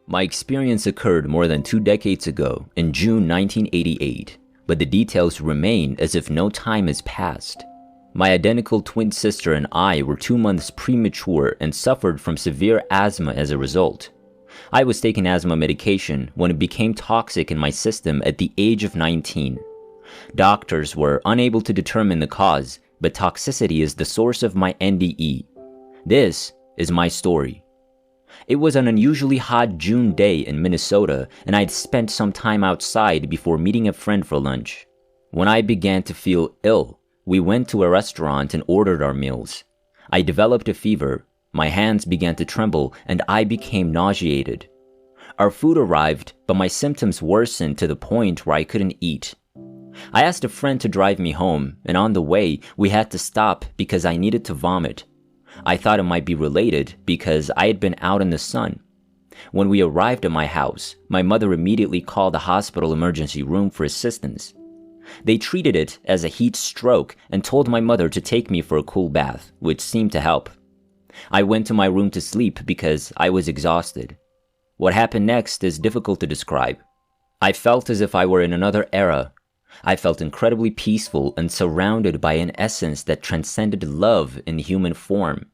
My experience occurred more than 2 decades ago in June 1988, but the details remain as if no time has passed. My identical twin sister and I were 2 months premature and suffered from severe asthma as a result. I was taking asthma medication when it became toxic in my system at the age of 19. Doctors were unable to determine the cause, but toxicity is the source of my NDE. This is my story. It was an unusually hot June day in Minnesota, and I'd spent some time outside before meeting a friend for lunch. When I began to feel ill, we went to a restaurant and ordered our meals. I developed a fever, my hands began to tremble, and I became nauseated. Our food arrived, but my symptoms worsened to the point where I couldn't eat. I asked a friend to drive me home, and on the way, we had to stop because I needed to vomit. I thought it might be related because I had been out in the sun. When we arrived at my house, my mother immediately called the hospital emergency room for assistance. They treated it as a heat stroke and told my mother to take me for a cool bath, which seemed to help. I went to my room to sleep because I was exhausted. What happened next is difficult to describe. I felt as if I were in another era. I felt incredibly peaceful and surrounded by an essence that transcended love in human form.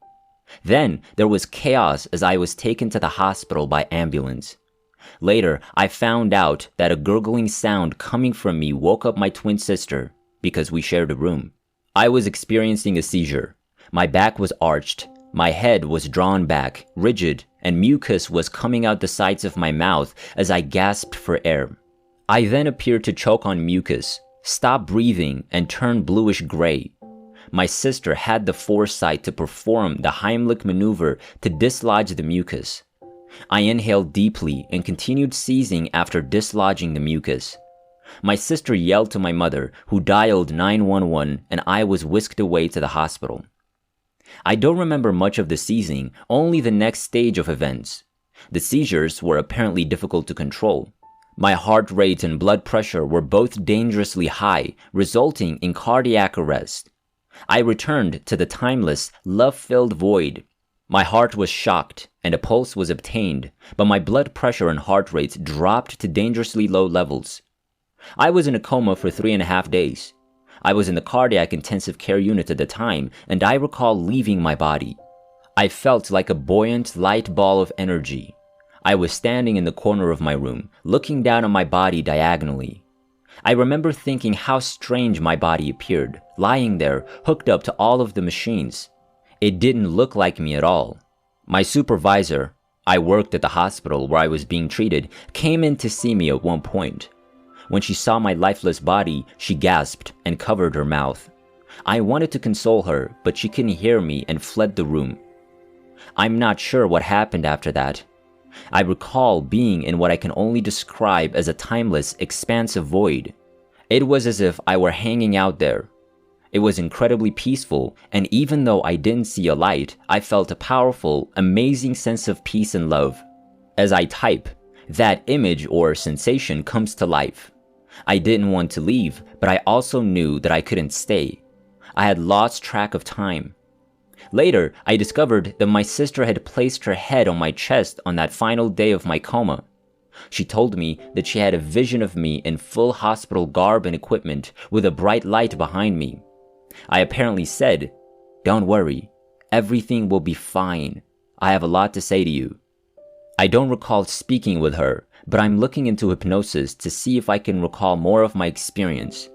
Then there was chaos as I was taken to the hospital by ambulance. Later, I found out that a gurgling sound coming from me woke up my twin sister because we shared a room. I was experiencing a seizure. My back was arched, my head was drawn back, rigid, and mucus was coming out the sides of my mouth as I gasped for air. I then appeared to choke on mucus, stop breathing, and turn bluish gray. My sister had the foresight to perform the Heimlich maneuver to dislodge the mucus. I inhaled deeply and continued seizing after dislodging the mucus. My sister yelled to my mother, who dialed 911, and I was whisked away to the hospital. I don't remember much of the seizing, only the next stage of events. The seizures were apparently difficult to control. My heart rate and blood pressure were both dangerously high, resulting in cardiac arrest. I returned to the timeless, love-filled void. My heart was shocked, and a pulse was obtained, but my blood pressure and heart rate dropped to dangerously low levels. I was in a coma for 3.5 days. I was in the cardiac intensive care unit at the time, and I recall leaving my body. I felt like a buoyant, light ball of energy. I was standing in the corner of my room, looking down on my body diagonally. I remember thinking how strange my body appeared, lying there, hooked up to all of the machines. It didn't look like me at all. My supervisor, I worked at the hospital where I was being treated, came in to see me at one point. When she saw my lifeless body, she gasped and covered her mouth. I wanted to console her, but she couldn't hear me and fled the room. I'm not sure what happened after that. I recall being in what I can only describe as a timeless, expansive void. It was as if I were hanging out there. It was incredibly peaceful, and even though I didn't see a light, I felt a powerful, amazing sense of peace and love. As I type, that image or sensation comes to life. I didn't want to leave, but I also knew that I couldn't stay. I had lost track of time. Later, I discovered that my sister had placed her head on my chest on that final day of my coma. She told me that she had a vision of me in full hospital garb and equipment with a bright light behind me. I apparently said, "Don't worry, everything will be fine. I have a lot to say to you." I don't recall speaking with her, but I'm looking into hypnosis to see if I can recall more of my experience.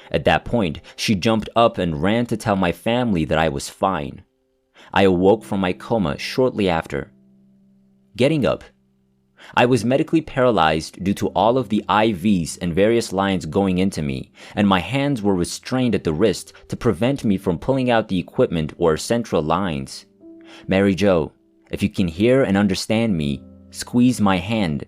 At that point, she jumped up and ran to tell my family that I was fine. I awoke from my coma shortly after. Getting up. I was medically paralyzed due to all of the IVs and various lines going into me, and my hands were restrained at the wrist to prevent me from pulling out the equipment or central lines. "Mary Jo, if you can hear and understand me, squeeze my hand."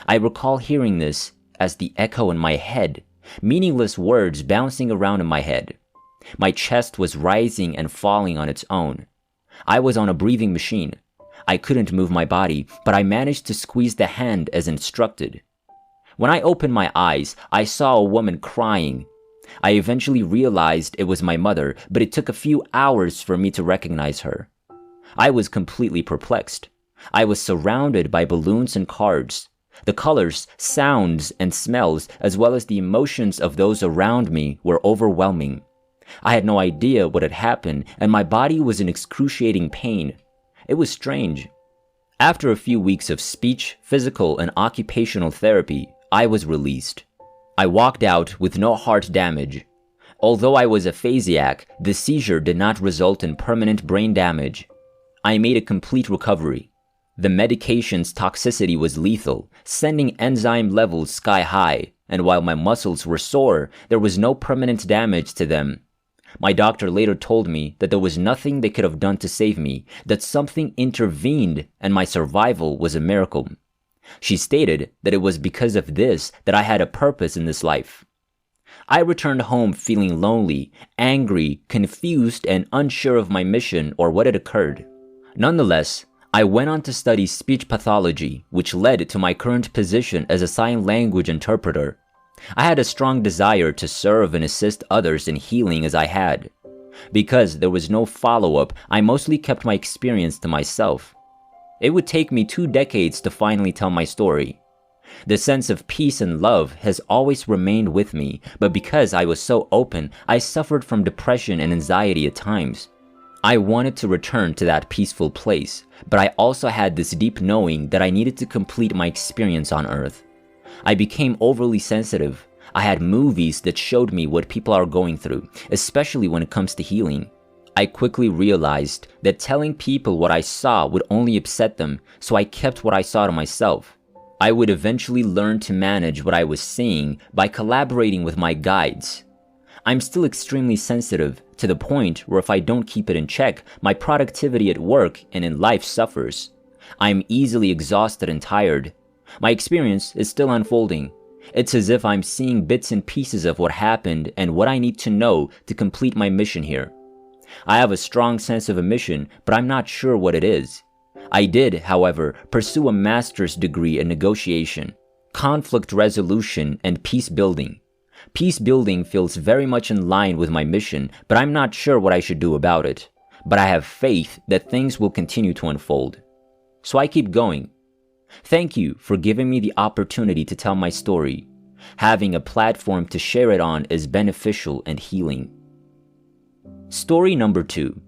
I recall hearing this as the echo in my head, meaningless words bouncing around in my head. My chest was rising and falling on its own. I was on a breathing machine. I couldn't move my body, but I managed to squeeze the hand as instructed. When I opened my eyes, I saw a woman crying. I eventually realized it was my mother, but it took a few hours for me to recognize her. I was completely perplexed. I was surrounded by balloons and cards. The colors, sounds, and smells, as well as the emotions of those around me, were overwhelming. I had no idea what had happened, and my body was in excruciating pain. It was strange. After a few weeks of speech, physical, and occupational therapy, I was released. I walked out with no heart damage. Although I was aphasiac, the seizure did not result in permanent brain damage. I made a complete recovery. The medication's toxicity was lethal, sending enzyme levels sky high, and while my muscles were sore, there was no permanent damage to them. My doctor later told me that there was nothing they could have done to save me, that something intervened and my survival was a miracle. She stated that it was because of this that I had a purpose in this life. I returned home feeling lonely, angry, confused, and unsure of my mission or what had occurred. Nonetheless, I went on to study speech pathology, which led to my current position as a sign language interpreter. I had a strong desire to serve and assist others in healing as I had. Because there was no follow-up, I mostly kept my experience to myself. It would take me 2 decades to finally tell my story. The sense of peace and love has always remained with me, but because I was so open, I suffered from depression and anxiety at times. I wanted to return to that peaceful place, but I also had this deep knowing that I needed to complete my experience on Earth. I became overly sensitive. I had movies that showed me what people are going through, especially when it comes to healing. I quickly realized that telling people what I saw would only upset them, so I kept what I saw to myself. I would eventually learn to manage what I was seeing by collaborating with my guides. I'm still extremely sensitive, to the point where if I don't keep it in check, my productivity at work and in life suffers. I'm easily exhausted and tired. My experience is still unfolding. It's as if I'm seeing bits and pieces of what happened and what I need to know to complete my mission here. I have a strong sense of a mission, but I'm not sure what it is. I did, however, pursue a master's degree in negotiation, conflict resolution, and peace building. Peace building feels very much in line with my mission, but I'm not sure what I should do about it. But I have faith that things will continue to unfold. So I keep going. Thank you for giving me the opportunity to tell my story. Having a platform to share it on is beneficial and healing. Story number 2.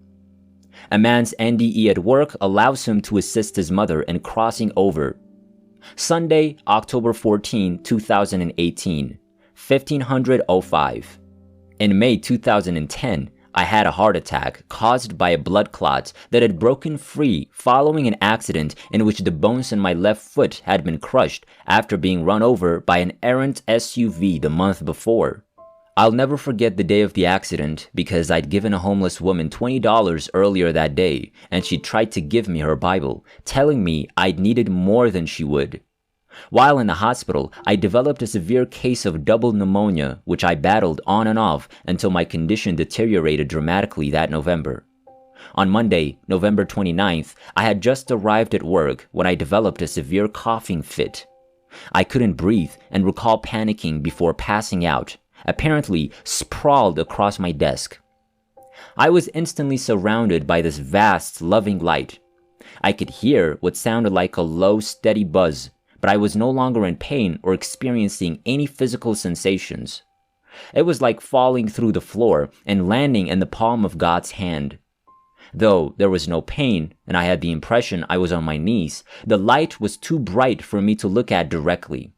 A man's NDE at work allows him to assist his mother in crossing over. Sunday, October 14, 2018, 15:05. In May 2010, I had a heart attack caused by a blood clot that had broken free following an accident in which the bones in my left foot had been crushed after being run over by an errant SUV the month before. I'll never forget the day of the accident because I'd given a homeless woman $20 earlier that day, and she tried to give me her Bible, telling me I'd needed more than she would. While in the hospital, I developed a severe case of double pneumonia, which I battled on and off until my condition deteriorated dramatically that November. On Monday, November 29th, I had just arrived at work when I developed a severe coughing fit. I couldn't breathe and recall panicking before passing out, apparently sprawled across my desk. I was instantly surrounded by this vast, loving light. I could hear what sounded like a low, steady buzz, but I was no longer in pain or experiencing any physical sensations. It was like falling through the floor and landing in the palm of God's hand. Though there was no pain, and I had the impression I was on my knees, the light was too bright for me to look at directly.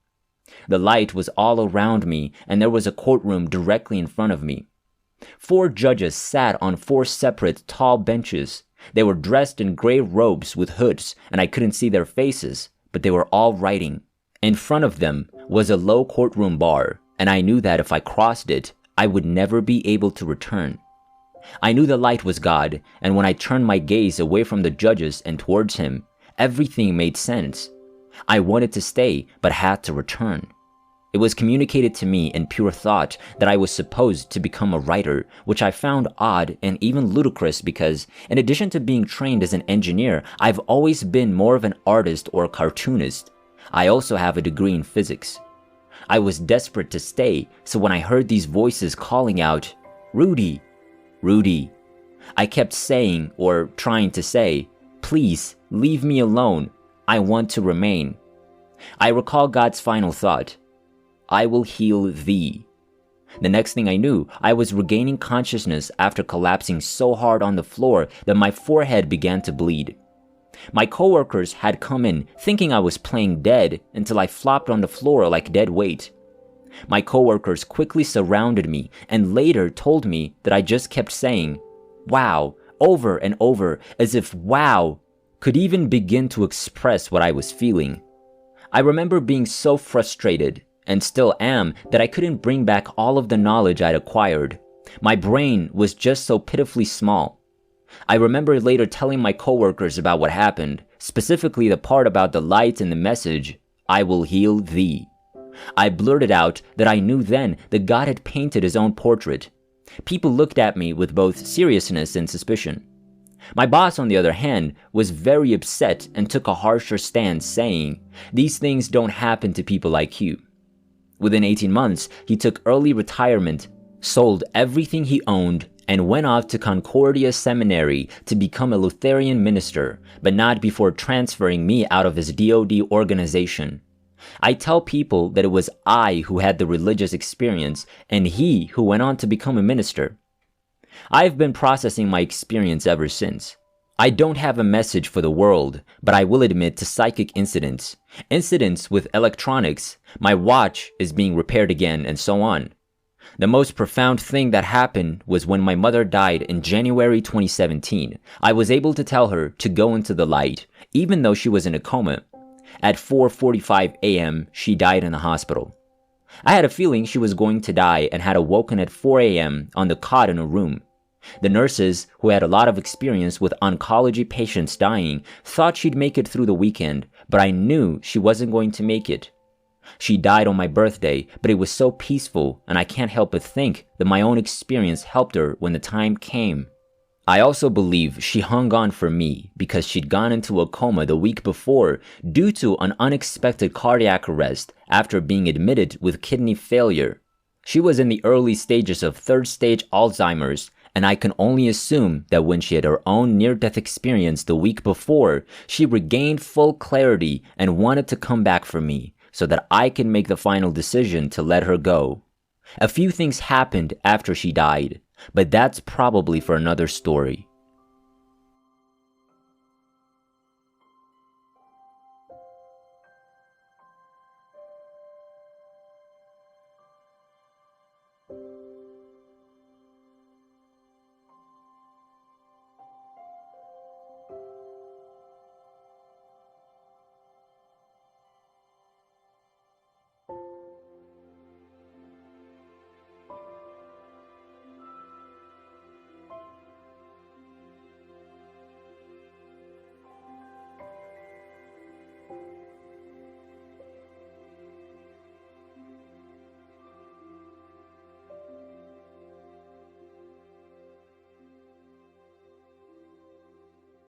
The light was all around me, and there was a courtroom directly in front of me. 4 judges sat on 4 separate tall benches. They were dressed in gray robes with hoods, and I couldn't see their faces, but they were all writing. In front of them was a low courtroom bar, and I knew that if I crossed it, I would never be able to return. I knew the light was God, and when I turned my gaze away from the judges and towards him, everything made sense. I wanted to stay, but had to return. It was communicated to me in pure thought that I was supposed to become a writer, which I found odd and even ludicrous because, in addition to being trained as an engineer, I've always been more of an artist or cartoonist. I also have a degree in physics. I was desperate to stay, so when I heard these voices calling out, "Rudy, Rudy," I kept saying, or trying to say, "Please, Leave me alone. I want to remain. I recall God's final thought. I will heal thee. The next thing I knew, I was regaining consciousness after collapsing so hard on the floor that my forehead began to bleed. My coworkers had come in thinking I was playing dead until I flopped on the floor like dead weight. My coworkers quickly surrounded me and later told me that I just kept saying, "Wow," over and over, as if "wow" could even begin to express what I was feeling. I remember being so frustrated, and still am, that I couldn't bring back all of the knowledge I'd acquired. My brain was just so pitifully small. I remember later telling my coworkers about what happened, specifically the part about the light and the message, "I will heal thee." I blurted out that I knew then that God had painted his own portrait. People looked at me with both seriousness and suspicion. My boss, on the other hand, was very upset and took a harsher stance, saying, "These things don't happen to people like you." Within 18 months, he took early retirement, sold everything he owned, and went off to Concordia Seminary to become a Lutheran minister, but not before transferring me out of his DoD organization. I tell people that it was I who had the religious experience and he who went on to become a minister. I've been processing my experience ever since. I don't have a message for the world, but I will admit to psychic incidents with electronics, my watch is being repaired again, and so on. The most profound thing that happened was when my mother died in January 2017. I was able to tell her to go into the light, even though she was in a coma. At 4:45 a.m., she died in the hospital. I had a feeling she was going to die and had awoken at 4 a.m. on the cot in a room. The nurses, who had a lot of experience with oncology patients dying, thought she'd make it through the weekend, but I knew she wasn't going to make it. She died on my birthday, but it was so peaceful, and I can't help but think that my own experience helped her when the time came. I also believe she hung on for me because she'd gone into a coma the week before due to an unexpected cardiac arrest after being admitted with kidney failure. She was in the early stages of third-stage Alzheimer's, and I can only assume that when she had her own near-death experience the week before, she regained full clarity and wanted to come back for me so that I can make the final decision to let her go. A few things happened after she died, but that's probably for another story.